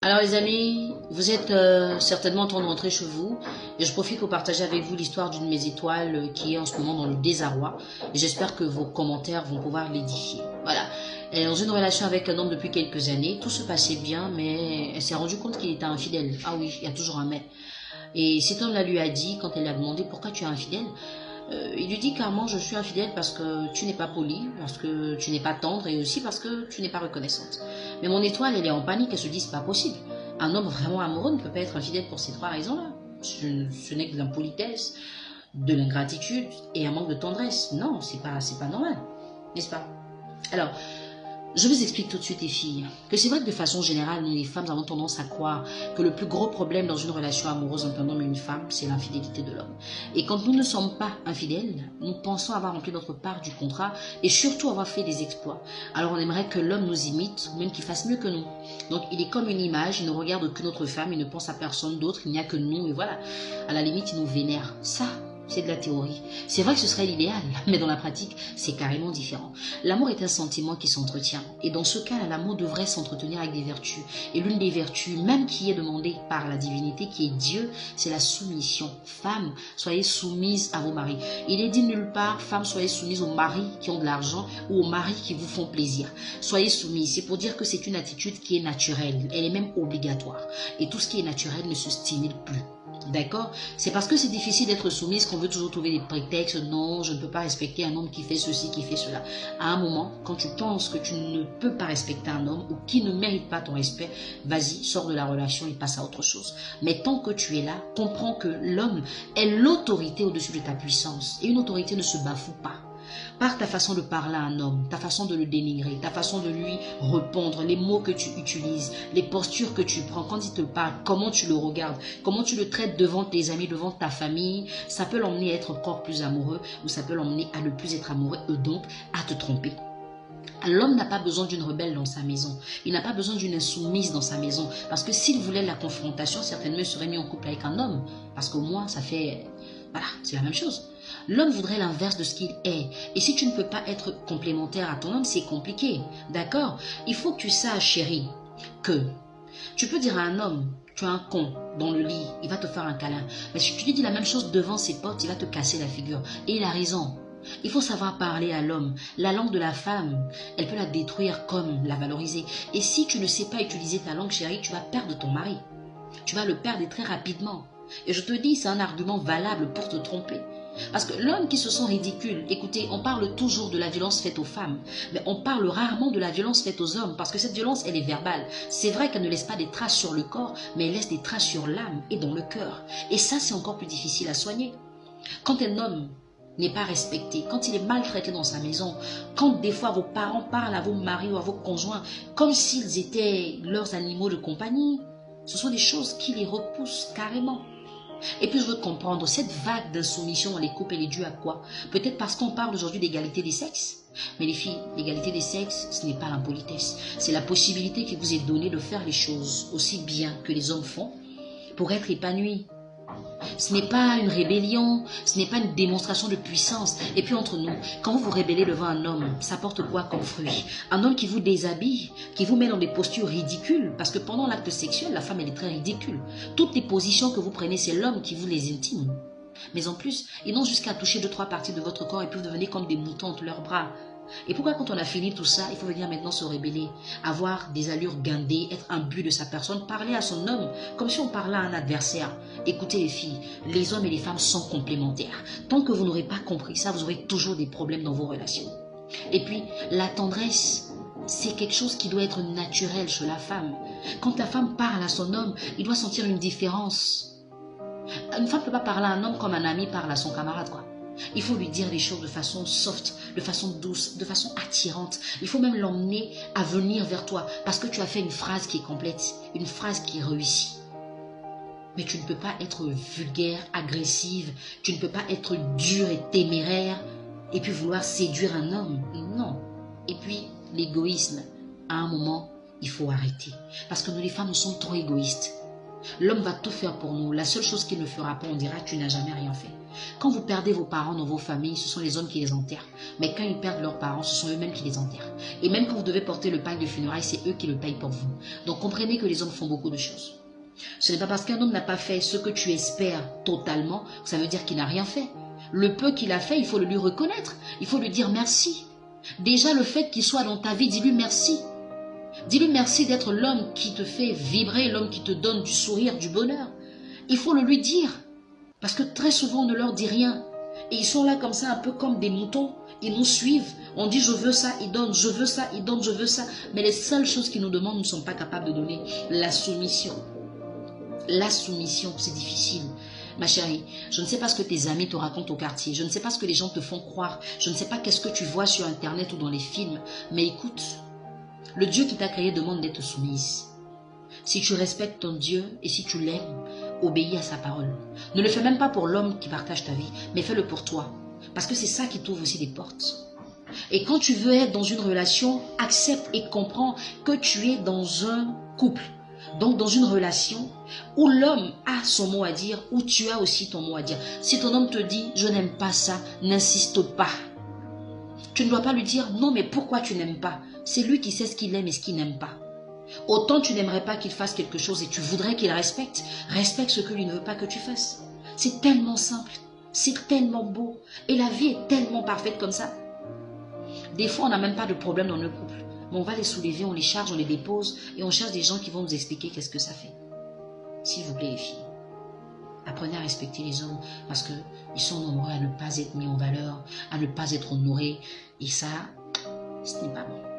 Alors les amis, vous êtes certainement en train de rentrer chez vous et je profite pour partager avec vous l'histoire d'une de mes étoiles qui est en ce moment dans le désarroi et j'espère que vos commentaires vont pouvoir l'édifier. Voilà, elle est dans une relation avec un homme depuis quelques années, tout se passait bien mais elle s'est rendue compte qu'il était infidèle. Ah oui, il y a toujours un mais. Et cet homme-là lui a dit, quand elle lui a demandé pourquoi tu es infidèle, il lui dit carrément je suis infidèle parce que tu n'es pas poli, parce que tu n'es pas tendre et aussi parce que tu n'es pas reconnaissante. Mais mon étoile, elle est en panique, elle se dit c'est pas possible. Un homme vraiment amoureux ne peut pas être infidèle pour ces trois raisons-là. Ce n'est que de l'impolitesse, de l'ingratitude et un manque de tendresse. Non, c'est pas normal, n'est-ce pas? Alors, je vous explique tout de suite les filles, que c'est vrai que de façon générale, nous les femmes avons tendance à croire que le plus gros problème dans une relation amoureuse entre un homme et une femme, c'est l'infidélité de l'homme. Et quand nous ne sommes pas infidèles, nous pensons avoir rempli notre part du contrat et surtout avoir fait des exploits. Alors on aimerait que l'homme nous imite ou même qu'il fasse mieux que nous. Donc il est comme une image, il ne regarde que notre femme, il ne pense à personne d'autre, il n'y a que nous et voilà. À la limite, il nous vénère. Ça, c'est de la théorie. C'est vrai que ce serait l'idéal, mais dans la pratique, c'est carrément différent. L'amour est un sentiment qui s'entretient. Et dans ce cas-là, l'amour devrait s'entretenir avec des vertus. Et l'une des vertus, même qui est demandée par la divinité, qui est Dieu, c'est la soumission. Femmes, soyez soumises à vos maris. Il est dit nulle part, femmes, soyez soumises aux maris qui ont de l'argent ou aux maris qui vous font plaisir. Soyez soumises. C'est pour dire que c'est une attitude qui est naturelle. Elle est même obligatoire. Et tout ce qui est naturel ne se stimule plus. D'accord? C'est parce que c'est difficile d'être soumise qu'on veut toujours trouver des prétextes. Non, je ne peux pas respecter un homme qui fait ceci, qui fait cela. À un moment, quand tu penses que tu ne peux pas respecter un homme ou qui ne mérite pas ton respect, vas-y, sors de la relation et passe à autre chose. Mais tant que tu es là, comprends que l'homme est l'autorité au-dessus de ta puissance. Et une autorité ne se bafoue pas. Par ta façon de parler à un homme, ta façon de le dénigrer, ta façon de lui répondre, les mots que tu utilises, les postures que tu prends quand il te parle, comment tu le regardes, comment tu le traites devant tes amis, devant ta famille, ça peut l'emmener à être encore plus amoureux ou ça peut l'emmener à ne plus être amoureux et donc à te tromper. L'homme n'a pas besoin d'une rebelle dans sa maison. Il n'a pas besoin d'une insoumise dans sa maison. Parce que s'il voulait la confrontation, certainement il serait mis en couple avec un homme. Parce qu'au moins, ça fait... Voilà, c'est la même chose. L'homme voudrait l'inverse de ce qu'il est. Et si tu ne peux pas être complémentaire à ton homme, c'est compliqué. D'accord? Il faut que tu saches, chérie, que tu peux dire à un homme, tu es un con dans le lit, il va te faire un câlin. Mais si tu lui dis la même chose devant ses potes, il va te casser la figure. Et il a raison. Il faut savoir parler à l'homme. La langue de la femme, elle peut la détruire comme la valoriser. Et si tu ne sais pas utiliser ta langue, chérie, tu vas perdre ton mari. Tu vas le perdre très rapidement. Et je te dis, c'est un argument valable pour te tromper. Parce que l'homme qui se sent ridicule, écoutez, on parle toujours de la violence faite aux femmes, mais on parle rarement de la violence faite aux hommes, parce que cette violence, elle est verbale. C'est vrai qu'elle ne laisse pas des traces sur le corps, mais elle laisse des traces sur l'âme et dans le cœur. Et ça, c'est encore plus difficile à soigner. Quand un homme n'est pas respecté, quand il est maltraité dans sa maison, quand des fois vos parents parlent à vos maris ou à vos conjoints comme s'ils étaient leurs animaux de compagnie, ce sont des choses qui les repoussent carrément. Et puis je veux comprendre, cette vague d'insoumission dans les couples, elle est due à quoi? Peut-être parce qu'on parle aujourd'hui d'égalité des sexes. Mais les filles, l'égalité des sexes, ce n'est pas l'impolitesse. C'est la possibilité qui vous est donnée de faire les choses aussi bien que les hommes font pour être épanouis. Ce n'est pas une rébellion, ce n'est pas une démonstration de puissance. Et puis entre nous, quand vous vous rébellez devant un homme, ça porte quoi comme fruit? Un homme qui vous déshabille, qui vous met dans des postures ridicules, parce que pendant l'acte sexuel, la femme elle est très ridicule. Toutes les positions que vous prenez, c'est l'homme qui vous les intime. Mais en plus, ils n'ont jusqu'à toucher 2-3 parties de votre corps et puis vous devenez comme des moutons entre leurs bras. Et pourquoi quand on a fini tout ça, il faut venir maintenant se rebeller, avoir des allures guindées, être imbu de sa personne, parler à son homme comme si on parlait à un adversaire. Écoutez les filles, les hommes et les femmes sont complémentaires. Tant que vous n'aurez pas compris ça, vous aurez toujours des problèmes dans vos relations. Et puis, la tendresse, c'est quelque chose qui doit être naturel chez la femme. Quand la femme parle à son homme, il doit sentir une différence. Une femme ne peut pas parler à un homme comme un ami parle à son camarade, quoi. Il faut lui dire les choses de façon soft, de façon douce, de façon attirante. Il faut même l'emmener à venir vers toi parce que tu as fait une phrase qui est complète, une phrase qui est réussie. Mais tu ne peux pas être vulgaire, agressive, tu ne peux pas être dure et téméraire et puis vouloir séduire un homme. Non. Et puis, l'égoïsme, à un moment, il faut arrêter. Parce que nous les femmes, nous sommes trop égoïstes. L'homme va tout faire pour nous. La seule chose qu'il ne fera pas, on dira tu n'as jamais rien fait. Quand vous perdez vos parents dans vos familles, ce sont les hommes qui les enterrent. Mais quand ils perdent leurs parents, ce sont eux-mêmes qui les enterrent. Et même quand vous devez porter le pain de funérailles, c'est eux qui le payent pour vous. Donc comprenez que les hommes font beaucoup de choses. Ce n'est pas parce qu'un homme n'a pas fait ce que tu espères totalement, que ça veut dire qu'il n'a rien fait. Le peu qu'il a fait, il faut le lui reconnaître. Il faut lui dire merci. Déjà le fait qu'il soit dans ta vie, dis-lui merci. Dis-lui merci d'être l'homme qui te fait vibrer, l'homme qui te donne du sourire, du bonheur. Il faut le lui dire. Parce que très souvent, on ne leur dit rien. Et ils sont là comme ça, un peu comme des moutons. Ils nous suivent. On dit je veux ça, ils donnent, je veux ça, ils donnent, je veux ça. Mais les seules choses qu'ils nous demandent, nous ne sommes pas capables de donner. La soumission. La soumission, c'est difficile. Ma chérie, je ne sais pas ce que tes amis te racontent au quartier. Je ne sais pas ce que les gens te font croire. Je ne sais pas qu'est-ce que tu vois sur Internet ou dans les films. Mais écoute, le Dieu qui t'a créé demande d'être soumise. Si tu respectes ton Dieu et si tu l'aimes, obéis à sa parole. Ne le fais même pas pour l'homme qui partage ta vie, mais fais-le pour toi. Parce que c'est ça qui t'ouvre aussi des portes. Et quand tu veux être dans une relation, accepte et comprends que tu es dans un couple. Donc dans une relation où l'homme a son mot à dire, où tu as aussi ton mot à dire. Si ton homme te dit « je n'aime pas ça », n'insiste pas. Tu ne dois pas lui dire « non mais pourquoi tu n'aimes pas ?» C'est lui qui sait ce qu'il aime et ce qu'il n'aime pas. Autant tu n'aimerais pas qu'il fasse quelque chose et tu voudrais qu'il respecte. Respecte ce que lui ne veut pas que tu fasses. C'est tellement simple, c'est tellement beau. Et la vie est tellement parfaite comme ça. Des fois, on n'a même pas de problème dans le couple. Mais on va les soulever, on les charge, on les dépose et on cherche des gens qui vont nous expliquer qu'est-ce que ça fait. S'il vous plaît les filles, apprenez à respecter les hommes parce qu'ils sont nombreux à ne pas être mis en valeur, à ne pas être honorés. Et ça, ce n'est pas bon.